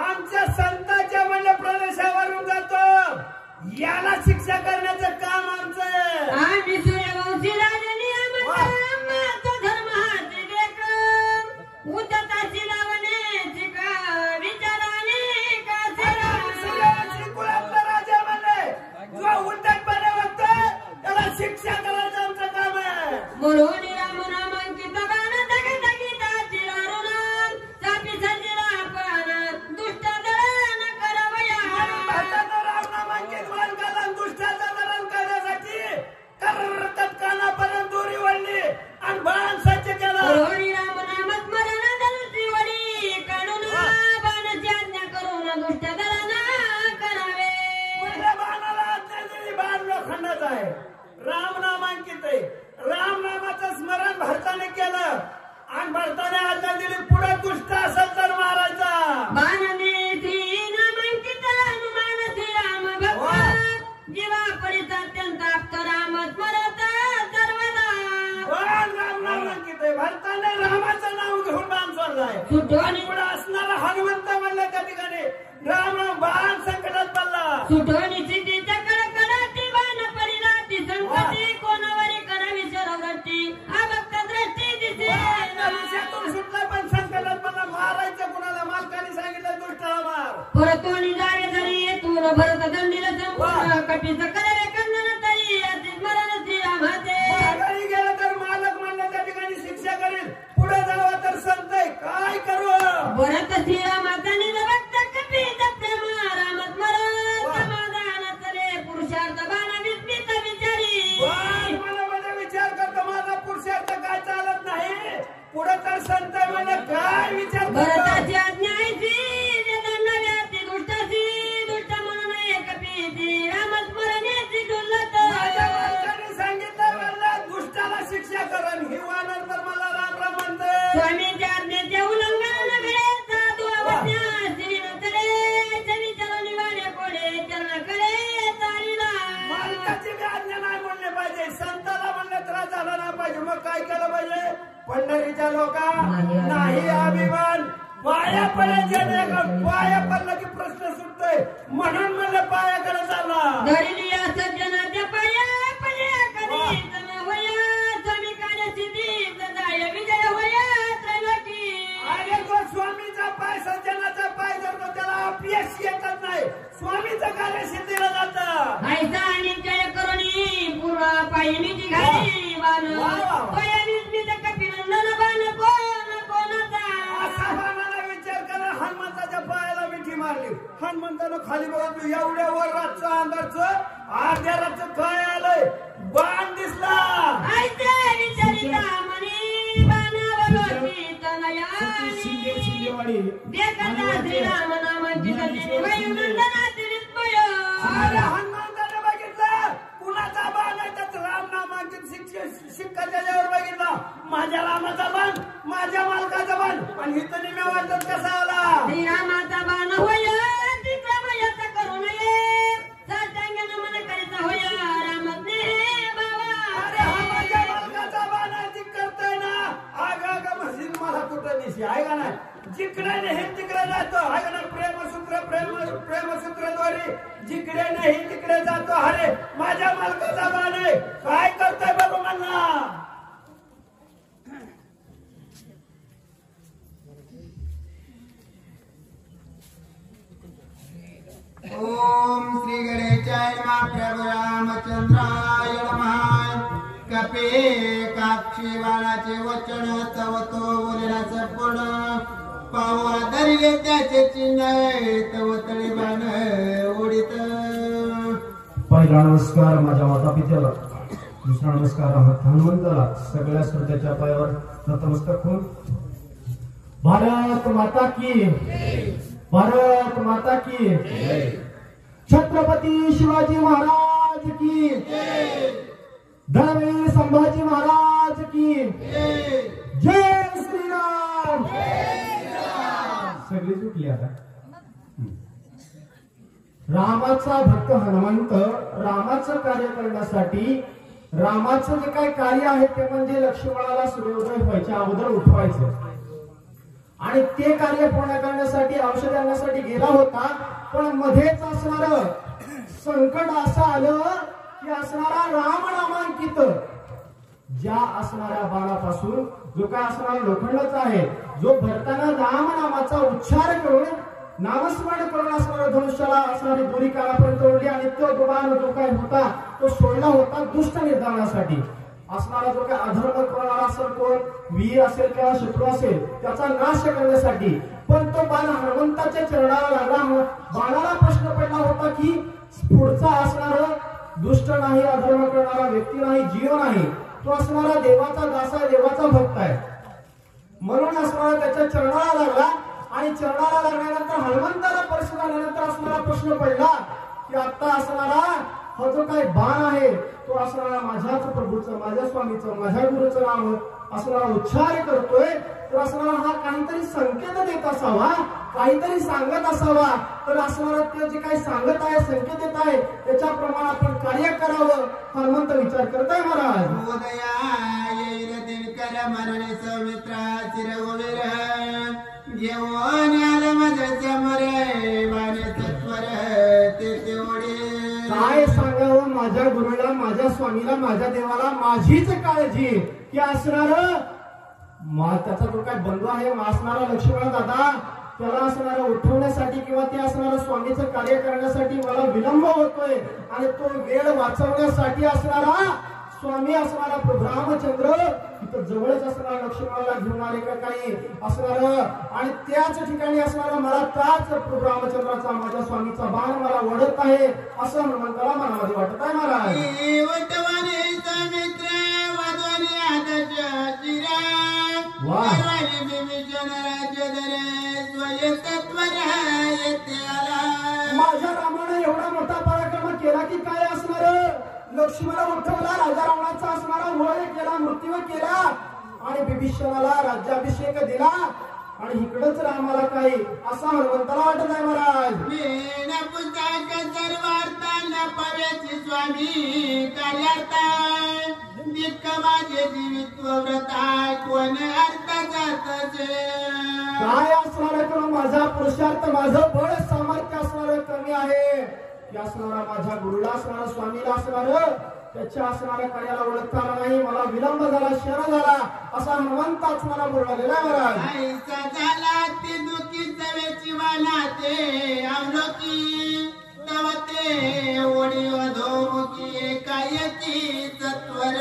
आमच्या संतांच्या म्हणलं प्रदेशावरून जातो, याला शिक्षा करण्याचं काम आमचं राजा म्हणले जो उद्धटपणे वागतोय त्याला शिक्षा करायचं आमचं काम आहे. कानापर्यंत दोरी वळली आणि बाण सज्ज केला. बाणाला आज्ञा दिली, बाण लोखंडाचा आहे, रामनामांकित आहे. रामनामाचं स्मरण भरताने केलं आणि भरताने आज्ञा दिली पुढे दुष्ट असेल तर मारायचा. जीवा पडित अत्यंत राम स्मरत सर्वदा. रामनामांकित आहे, भरताने रामाचं नाव घेऊन बाण सोडलाय. पुढे असणारा हनुमंत म्हणलं त्या ठिकाणी राम बाण संकटात पडला. सुटोनी सिद्धीच्या कडकडाटी बाण परिणाटी संकटी कोणावरी करावी सर्वदृष्टी अभक्त दृष्टी दिसे. विषयातून सुटला पण संकटात पडला. मारायचं कुणाला, मालकाने सांगितलं दुष्टाला मार. परतोनी जावे जरी येतून भरत दंडीला संपूर्ण कपीच करे कंदन तरी अति स्मरण श्रीरामाचे. घरी गेलं तर मालक म्हणलं त्या ठिकाणी शिक्षा करेल, पुढे जावं तर संत काय करू. भरत श्रीरामाचा निरभक्त कपीच प्रेम राम स्मरण समाधान चले पुरुषार्थ बाण विस्मित विचारी. मला विचार करतो माझा पुरुषार्थ काय चालत नाही, पुढे तर संत म्हणलं काय विचार. भरताची आज्ञाची दंडव्याची दुष्टाची दुष्ट म्हणून एक पीती रामस्मरण्याची डुलत. सांगितलं म्हणलं दुष्टाला शिक्षा करण, हिरवानंतर मला राम राम म्हणते. स्वामीच्या आज्ञेचे उल्लंघन नगरे साधू अवज्ञा श्री नसरे शनी चरण निवाडे कोडे चरण करे तारीला. मालकाची बी आज्ञा नाही म्हणले पाहिजे, संताला म्हणलं त्रास झाला नाही पाहिजे. मग काय केलं पाहिजे, पंढरीच्या लोका नाही अभिमान, पाया पडायचे नाही. पाया पडला की प्रश्न सुटतोय म्हणून म्हणलं पायाकडे चालला. धरली या सज्जनाच्या पाया पडल्या कधी तम होया स्वामी कार्य सिद्धी जाय विजय होया त्रैलोकी. अरे तो स्वामीचा पाय सज्जनाचा पाय धरतो त्याला अपयश येतच नाही, स्वामीचं कार्य सिद्धीला जातं. ऐसा आणि जय करुणी पूर्व पायनीची घाली बाण परंतु एवढ्या वर रातचं अंधारचं अर्ध्या रातचं काय आलंय बाण दिसला शिंदेवाडी अरे हनुमंताने बघितलं कुणाचा बाण आहे तर राम नामांकित शिक्का त्याच्यावर बघितला माझ्या रामाचा बाण माझ्या मालकाचा बाण आणि इथं निम्या वाटत कसा आला रामाचा बाण होय तिकडे करू नये साठ्यांगानं मन करीता होय रामने बाबा अरे हा माझ्या मालकाचा बाण आहे ती करतोय ना आग म्हणशील मला कुठं दिशी आहे का नाही जिकडे नाही तिकडे जातो आहे का नाही प्रेमसूत्रद्वारे जिकडे नाही तिकडे जातो अरे माझ्या मालकाचा बाण आहे काय करतोय बाबा मला ओम श्री गणेशाय नमः प्रभु रामचंद्राय नमः कपे काक्षी बाणाचे वचन तव तो बोलण्याचं पूर्ण पावा धरले त्याचे चिन्ह तव तळी बाण ओढीत पहिला नमस्कार माझ्या माता पित्याला दुसरा नमस्कार हनुमंताला सगळ्या श्रोत्याच्या पायावर नतमस्तक होऊन भारत माता की भारत माता की छत्रपती शिवाजी महाराज की धर्मवीर संभाजी महाराज की जय श्रीराम सगळी सुटली आता रामाचा भक्त हनुमंत रामाचं कार्य करण्यासाठी रामाचं जे काही कार्य आहे ते म्हणजे लक्ष्मणाला सूर्योदय व्हायच्या अगोदर उठवायचं आणि ते कार्य पूर्ण करण्यासाठी औषध आणण्यासाठी गेला होता पण मध्येच असणार संकट असं आलं की असणारा राम नामांकित ज्या असणाऱ्या बाणापासून जो काय असणारा लोखंडाचा आहे जो भरताना राम नामाचा उच्चार करून नामस्मरण करून असणाऱ्या धनुष्याला असणारी दोरी कानापर्यंत ओढली आणि तो बाण जो काय होता तो सोडला होता दुष्ट निर्धारणासाठी असणारा जो काय अधर्म करणारा असेल कोण वीर असेल किंवा शत्रू असेल त्याचा नाश करण्यासाठी पण तो बाण हनुमंताच्या चरणाला लागला बाणाला प्रश्न पडला होता की पुढचा असणारा दुष्ट नाही अधर्म करणारा व्यक्ती नाही जीव नाही तो असणारा देवाचा दास आहे देवाचा भक्त आहे म्हणून असणारा त्याच्या चरणाला लागला आणि चरणाला लागल्यानंतर हनुमंताला परिस्थिती आल्यानंतर असणारा प्रश्न पडला की आता असणारा हा जो काही बाण आहे तो असणारा माझ्याच प्रभूचं माझ्या स्वामीचं माझ्या गुरुचं नाम असणारा उच्चार करतोय तर असणारा हा काहीतरी संकेत देत असावा काहीतरी सांगत असावा तर असणारा ते जे काही सांगत आहे संकेत देत आहे त्याच्याप्रमाणे आपण कार्य करावं हनुमंत विचार करताय महाराज उदया येईल दिनकर मरणे सौमित्रा चिरगोवीर घेऊन आले माझ्या मरे वाणे तत्वर ते तेवढे काय सांगावं माझ्या गुरुला माझ्या स्वामीला माझ्या देवाला माझीच काळजी की असणार त्याचा जो काय बंधू आहे असणारा लक्ष्मण दादा त्याला असणारा उठवण्यासाठी किंवा ते असणारं स्वामीचं कार्य करण्यासाठी मला विलंब होतोय आणि तो वेळ वाचवण्यासाठी असणारा स्वामी असणारा प्रभू रामचंद्र इथं जवळच असणारा लक्ष्मणाला घेऊन आले का काही असणार आणि त्याच ठिकाणी असणारा मला त्याच प्रभू रामचंद्राचा माझ्या स्वामीचा बाण मला ओढत आहे असं हनुमंताला मनामध्ये वाटत आहे महाराज माझ्या रामाने एवढा मोठा पराक्रम केला की काय असणार लक्ष्मण उठवला राजा रावणाचा असणारा वय केला मृत्यू केला आणि बिभीषणाला राज्याभिषेक दिला आणि इकडच रामाला काही असा हनुमंताला वाटत आहे महाराज स्वामी कार्यार्थ माझे जीवित्व व्रता कोण काय असणार किंवा माझा पुरुषार्थ माझं बळ सामर्थ्य असणार कमी आहे असणारा माझ्या गुरुला असणारा स्वामीला असणार त्याच्या असणाऱ्या कार्याला ओळखता नाही मला विलंब झाला क्षण झाला असा हनुमंत असणारा बोललेला महाराज झाला ते दुःखी जवेची वानाते अवलोकी तवते ओढी अधोमुखी कायची तत्वर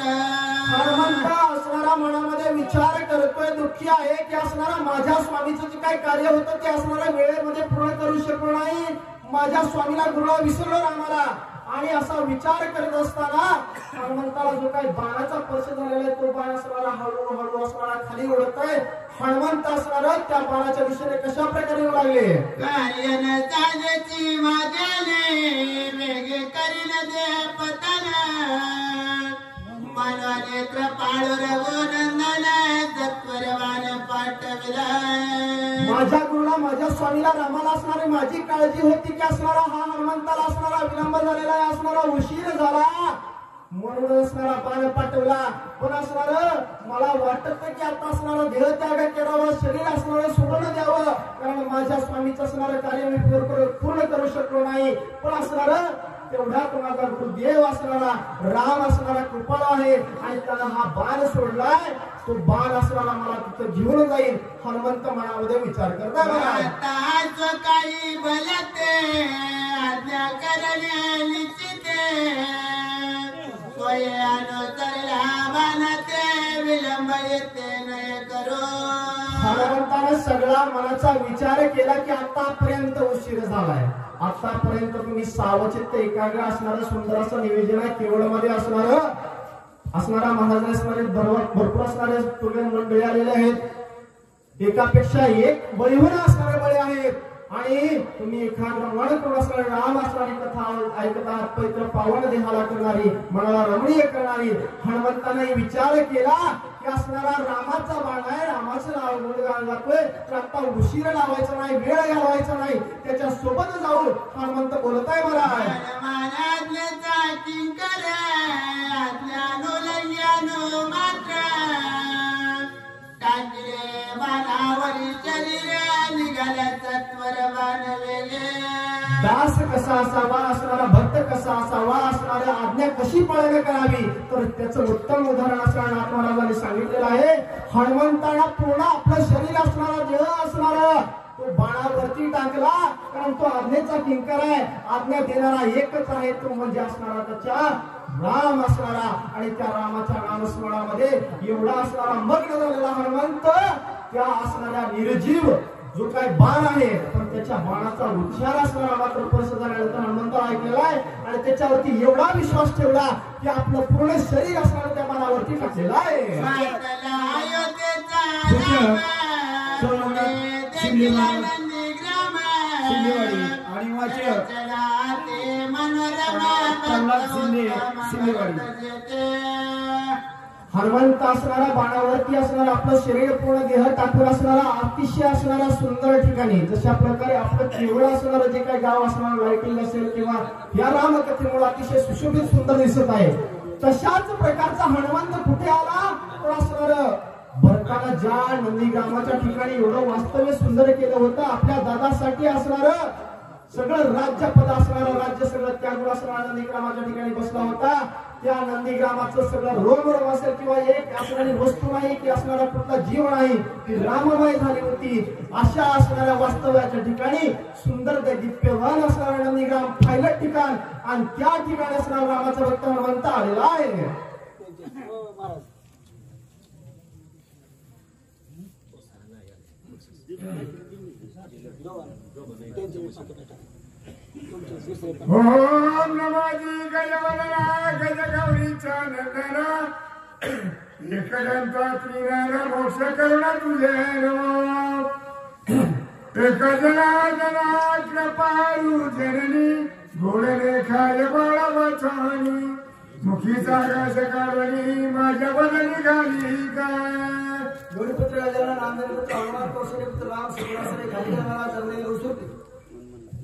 हनुमंत असणारा मनामध्ये विचार करतोय, दुःखी आहे की असणारा माझ्या स्वामीचं जे काही कार्य होतं ते असणाऱ्या वेळेमध्ये पूर्ण करू शकलो नाही, माझ्या स्वामीला गुरुला विसरलो रामाला. आणि असा विचार करत असताना हनुमंताला जो काही बाणाचा स्पर्श झालेला आहे तो बाण असणारा हळूहळू असणारा खाली ओढतोय. हनुमंत असणार त्या बाणाच्या दिशेने कशा प्रकारे येऊ लागले. कार्य न साजेची माझ्याने वेगे करीन दे पतन मानवा नेत्र पाळू रघुनंदन सत्वरवान पाठविला. माझ्या गुरुला माझ्या स्वामीला रामाला असणारी माझी काळजी होती की असणारा हा हनुमंताला असणारा विलंब झालेला आहे, असणारा उशीर झाला म्हणून असणारा बाण पाठवला. पण असणार मला वाटत की आता असणारा देह त्याग करावा, शरीर असणारं सोडून द्यावं, कारण माझ्या स्वामीचं असणारं कार्य मी पूर्ण करू शकलो नाही. पण असणार तेवढ्यात माझा गुरुदेव असणारा राम असणारा कृपाळू आहे आणि त्याला हा बाण सोडलाय. तो बाण असणारा मला तिथं घेऊन जाईल. हनुमंत मनामध्ये विचार करता काही भलते आज्ञा करणे निश्चिते स्वयानुसरला बाणते विलंब येते नये करो. हनुमंतानं सगळा मनाचा विचार केला की आतापर्यंत उशीर झालाय, आतापर्यंत तुम्ही सावचित्त एकाग्र असणारं सुंदर असं नियोजन आहे, केवळ मध्ये असणारा महाराज असणारे भरपूर असणारे तुल्य मंडळी आलेले आहेत, एकापेक्षा एक बळीहून असणारे बळी आहेत. आणि तुम्ही एखादं मन करून असणारे राम असणारी कथा ऐकत आहात, पवित्र पावन देहाला करणारी, मनाला रमणीय करणारी. हनुमंताने विचार केला की असणारा रामाचा बाण आहे, रामाचं नाव गुणगान जातोय, तर आता उशीर लावायचा नाही, वेळ घालवायचा नाही, त्याच्या सोबत जाऊन हनुमंत बोलत आहे मला दास कसा असावा, असणारा भक्त कसा असावा, असणाऱ्या आज्ञा कशी पालन करावी, तर त्याचं उत्तम उदाहरण असणाऱ्या नाथ महाराजांनी सांगितलेलं आहे. हनुमंताला पूर्ण आपलं शरीर असणारा देह असणारा तो बाणावरती टाकला, कारण तो आज्ञेचा किंकर आहे, आज्ञा देणारा एकच आहे, तो म्हणजे असणारा त्याच्या राम असणारा. आणि त्या रामाच्या नामस्मरणामध्ये एवढा असणारा मग्न झालेला हनुमंत त्या असणाऱ्या निर्जीव जो काही बाण आहे, पण त्याच्या बाणाचा उच्चार असणारा मात्र स्पर्श झाल्यानंतर हनुमंताला ऐकलेला आहे आणि त्याच्यावरती एवढा विश्वास ठेवला की आपलं पूर्ण शरीर असणारा त्या बाणावरती टाकलेलं आहे. आणि वाचक हनुमंत असणारा बाणावरती असणारा आपलं शरीर पूर्ण देह टाकून असणारा अतिशय असणारा सुंदर ठिकाणी, जशा प्रकारे आपलं केवळ असणारं जे काही गाव असणारं लाईटिंग असेल किंवा या रामकथेमुळे अतिशय सुशोभित सुंदर दिसत आहे, तशाच प्रकारचा हनुमंत कुठे आला तो असणार भरताना ज्या नंदीग्रामाच्या ठिकाणी एवढं वास्तव्य सुंदर केलं होतं, आपल्या दादासाठी असणार सगळं राज्यपद असणारं राज्य सगळं त्यागुण असणारा नंदीग्रामाच्या ठिकाणी बसला होता. त्या नंदीग्रामाचं सगळं रोम असेल किंवा एक असणारी वस्तू नाही की असणारा कुठला जीव नाही, ती राममय झाली होती. अशा असणाऱ्या वास्तव्याच्या ठिकाणी सुंदर दिव्यवान असणारा नंदीग्राम पायलट ठिकाण आणि त्या ठिकाणी असणारा रामाचा भक्त हनुमंत आलेला आहे. ओम नमाजी गजवदना गजगौरीचा नंदना एकदंता त्रिनयना मोक्ष करुणा तुझे एक जना कृपाळू जननी गोड रेखाय बाळा वाचनी मुखीचा आकाश काढली माझ्या बदली घाली काय गौरीपुत्र राजाला नांदेडपुत्र हनुमान कौशल्यपुत्र राम सुग्रासने खाली घालणारा जगलेले उसुरते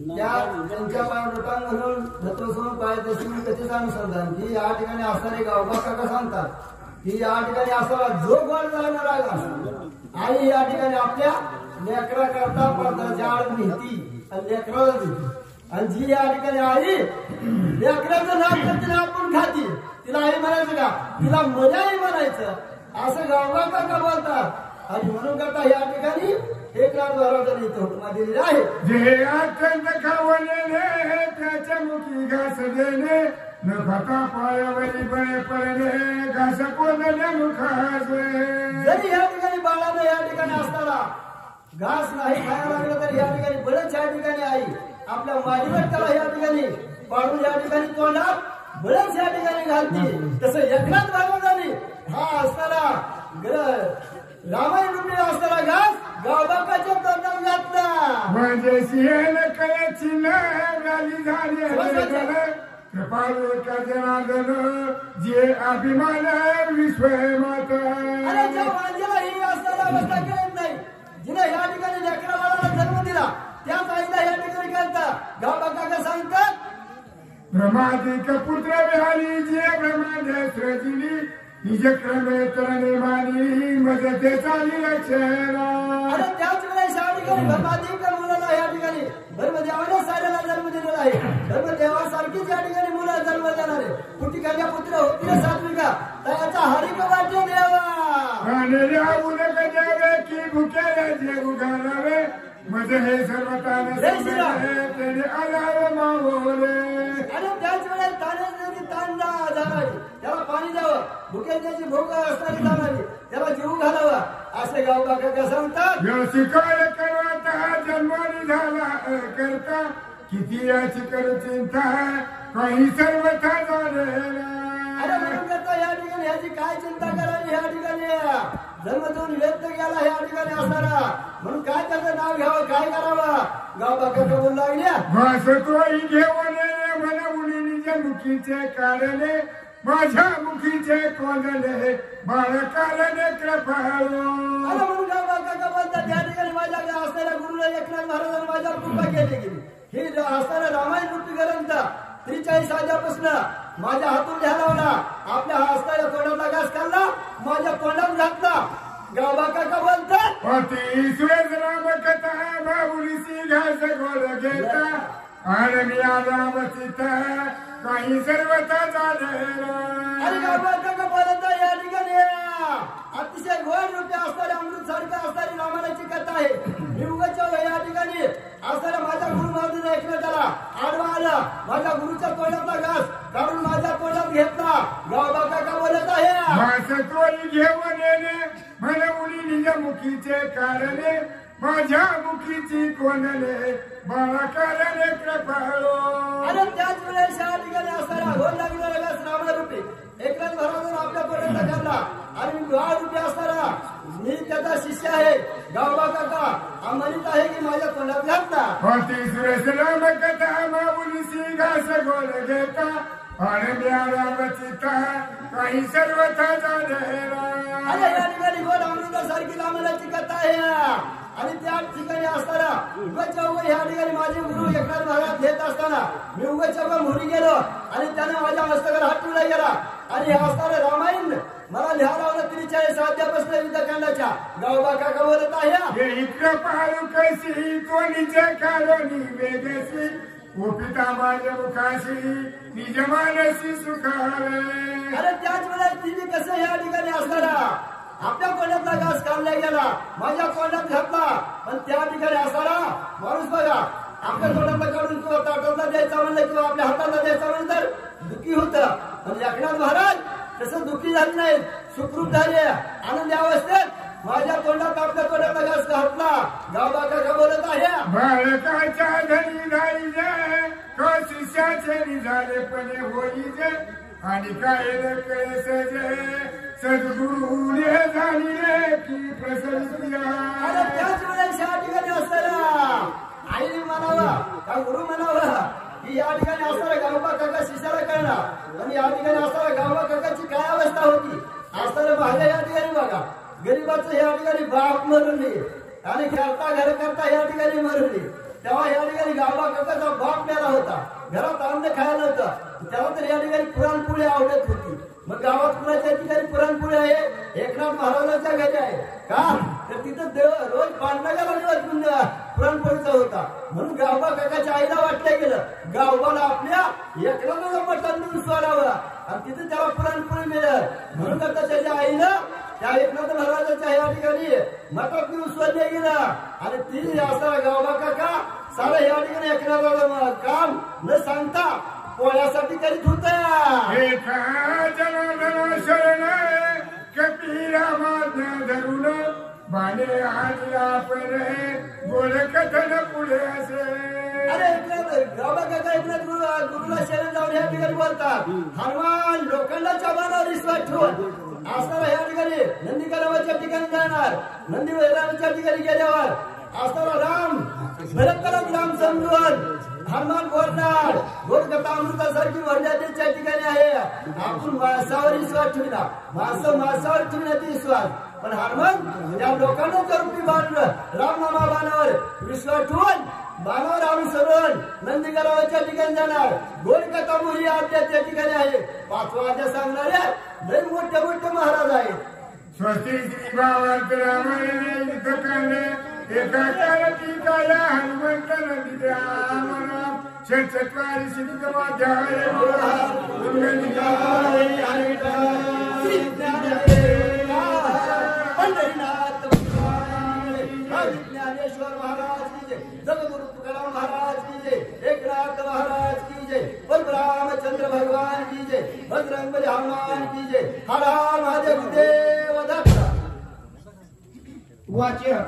त्या त्यांच्या पायावर लोटांग घालून धतोसमोर पायात असून त्याचेच अनुसंधान की या ठिकाणी असणारे गावबा काका सांगतात की या ठिकाणी असणारा जो गोड झाला राजा आई या ठिकाणी आपल्या लेकरा करता पडदा जाड नेती आणि लेकराला देते, आणि जी या ठिकाणी आई लेकराचं नाम करते आपण खाती, तिला आई म्हणायचं का, तिला मजाही म्हणायचं, असं गावबा काका बोलतात. आणि म्हणून करता या ठिकाणी एक लाख महाराजांनी इथं हुकमा दिलेला आहे. जे अत्यंत खावलेले त्याच्या मुखी घास देणे न खाता पायावरी बळे पडले घास कोंदले मुखाचे. जरी या ठिकाणी बाळानं या ठिकाणी असताना घास नाही खायला लागलं तरी या ठिकाणी बळच या ठिकाणी आई आपल्या मालिकट्याला या ठिकाणी पाडून या ठिकाणी तोंडात बळच या ठिकाणी घालती. तसं एकनाथ भागवतांनी हा असताना रामायण रूपी असताना घास गावबाकाच्या तोंडात घातला. म्हणजे सिंहन कळची नाली झाली कृपाळू का जनार्दन जे अभिमान विश्वमात. अरे ज्या माणसाला ही असताना अवस्था कळत नाही, जिने या ठिकाणी लेकरा बाळाला जन्म दिला त्याच आईला या ठिकाणी कळतात. गावबाका सांगतात ब्रह्मादिक पुत्र विहारी जे ब्रह्मांड सृजिली निज क्रमे तरणे मानी मदते चाली लक्षणा. अरे त्याच वेळेस या ठिकाणी ब्रह्मादिक मुलाला या ठिकाणी ब्रह्मदेवाने साऱ्याला जन्म दिलेला आहे. ब्रह्मदेवासारखीच या ठिकाणी मुलं जन्म देणार आहे. पुटिकाच्या पुत्र होतील सात्विका त्याचा हरिक वाटे देवा द्यावे की भुकेला जे उघडावे मज हे सर्व तान त्याने आधार मावले. आणि त्याच वेळेस ताने ताण जाणारी त्याला पाणी द्यावं, भुकेची भूक असणारी जाणारी त्याला जीव घालावा असे गावबाका सांगतात. शिकाय करता जन्मानी झाला करता किती याची करू चिंता काही सर्वथा झालेला. अरे म्हणून करता या ठिकाणी ह्याची काय चिंता करावी. या ठिकाणी जन्म देऊन व्यक्त केला या ठिकाणी असणारा म्हणून काय त्याचं नाव घ्यावं काय करावं. गावबाका बोलू लागल्या भासतोय घेऊन मला मुलीच्या मुखीचे काढले माझ्या मुखीचे कोंदले बाळकाने कृपाळू. अरे म्हणून गावबाका बोलतात या ठिकाणी माझ्या असणाऱ्या गुरुला एकनाथ महाराजांनी माझ्यावर कृपा केली. ही असणारा रामायण रूपी ग्रंथ 43 आजापासून माझ्या हातून घ्यायला होता. आपल्या असणाऱ्या तोंडातला घास खाल्ला माझ्या तोंडात घातला. गावबाका बोलतात अति सुरेश राम कथा बाबुलीसी घास गोड घेता आणि मी राम सीता काही सर्वथा झालेला. अरे गावबाका बोलत या ठिकाणी अतिशय गोड रूपे असणारी अमृत सारखं असणारी रामायणाची कथा आहे. मी उगाच्या या ठिकाणी असणाऱ्या माझ्या गुरु महाराजांनी एकमेकाला आडवा आला माझ्या गुरुच्या तोंडातला घास काढून माझ्या तोंडात घेतला. गावबाका बोलत आहे भासतोय घेऊन येणे मला मुली निज मुखीचे काढले माझ्या मुखीची कोंदले बाळकाने कृपाळू. अरे त्याच वेळेस या ठिकाणी असणारा गोल लागलेला घास रावण रूपी एकनाथ महाराजांनी आपल्या तोंडात घातला. आणि गाव रूपी असणारा मी त्याचा शिष्य आहे गावबाका म्हणत आहे की माझ्या तोंडात घातला. अति सुरेश राम कथा बाबुलीसी घास गोड घेता आणि मी राम सीता काही सर्वथा झालेला. अरे या ठिकाणी गोड अमृतासारखी रामायणाची कथा आहे. आणि त्या ठिकाणी असताना उगाच्या उगा या ठिकाणी माझे गुरु एकनाथ महाराज देत असताना मी उगाच्या उगा मोरी गेलो आणि त्याने माझ्या मस्तकावर हात ठेवला गेला. आणि हे असणारं रामायण मला लिहायला लावलं 43 अध्यापासून युद्धकांडाच्या. गावबाका बोलत आहे इकडं पाहू कशी कोणीचे काढणी वेगशी ओपिता माझ्या मुखाशी निज मानसी सुखावे. अरे त्याच वेळेस तिने कसं या ठिकाणी असणारा आपल्या तोंडातला घास काढला गेला माझ्या तोंडात घातला. पण त्या ठिकाणी असणारा माणूस बघा आपल्या तोंडातला काढून किंवा ताटातला द्यायचा म्हणलं किंवा आपल्या हाताला द्यायचा म्हणलं तर दुःखी होतं. पण एकनाथ महाराज तसं दुःखी झाले नाहीत, सुखरूप झाले आनंदी अवस्थेत माझ्या तोंडात आपल्या तोंडातला घास घातला. गावबाका बोलत आहे बाळकाच्या घरी जाईजे तो शिष्याचे निघाले पणे होईजे आणि काय कळेसजे सद्गुरुने झाली की प्रसन्न. अरे त्याच वेळेस या ठिकाणी असताना आईने म्हणावा का गुरु म्हणावा की या ठिकाणी असणारा गावबाका शिष्याला कळणार. आणि या ठिकाणी असणारा गावबाकाची काय अवस्था होती असताना माझ्या या ठिकाणी बघा गरीबाचं या ठिकाणी बाप मरली आणि घर करता या ठिकाणी मरली. तेव्हा या ठिकाणी गावबाकाचा बाप मेला होता. घरात अन्न खायला नव्हतं. तेव्हा तर या ठिकाणी पुरणपोळी आवडत होती. मग गावात कुणाच्या ठिकाणी पुरणपोळी आहे एकनाथ महाराजांच्या घरी आहे का तर तिथं रोज पांडगाला पुरणपोळीचा होता. म्हणून गावबाकाच्या आईला वाटलं गेलं गावबाला आपल्या एकनाथाला मटण देऊन सोडावं आणि तिथे त्याला पुरणपोळी मिळेल. म्हणून करता त्याच्या आईनं त्या एकनाथ महाराजांच्या या ठिकाणी मटण देऊन सोडले गेलं. आणि ती असताना गावबाका सारा या ठिकाणी एकनाथाला काम न सांगता पोळ्यासाठी करीत होता. एका जनार्दन शरण कपिला माझ्या धरून बाणे आणला पण गोड कथन पुढे असे. अरे गुरुला शरण जाऊन ह्या ठिकाणी बोलतात. हनुमान लोखंडाच्या बाणावर विश्वास ठेवून असताना ह्या ठिकाणी नंदीकरावाच्या ठिकाणी जाणार. नंदीकरावाच्या ठिकाणी गेल्यावर असताना राम भरतकरात राम समजून हनुमान बोलणार. गोड कथा अमृतासारखी भरल्या त्याच्या ठिकाणी आहे. आपण माणसावर विश्वास ठेवला, माणसावर ठेवण्याचा विश्वास. पण हनुमान त्या लोकांना रूपी बांधलं रामनामा बाणावर विश्वास ठेवून बाणावर अनुसरून नंदीकरावाच्या ठिकाणी जाणार. गोड कथा मुली आपल्या त्या ठिकाणी आहे. 5वा अध्याय सांगणाऱ्या लय मोठे मोठे महाराज आहेत. स्वस्ती श्री भावात रामायणे कांडे एका काळाची काया हनुमंत नदी राम चतवारी सिद्धवाध्याय पंढरीनाथ ज्ञानेश्वर महाराज की जय, जगगुरु तुकाराम महाराज की जय, एकनाथ महाराज की जय, बलरामचंद्र भगवान की जय, बजरंगबली हनुमान की जय. हर हर महादेव देव दत्त. वाच्य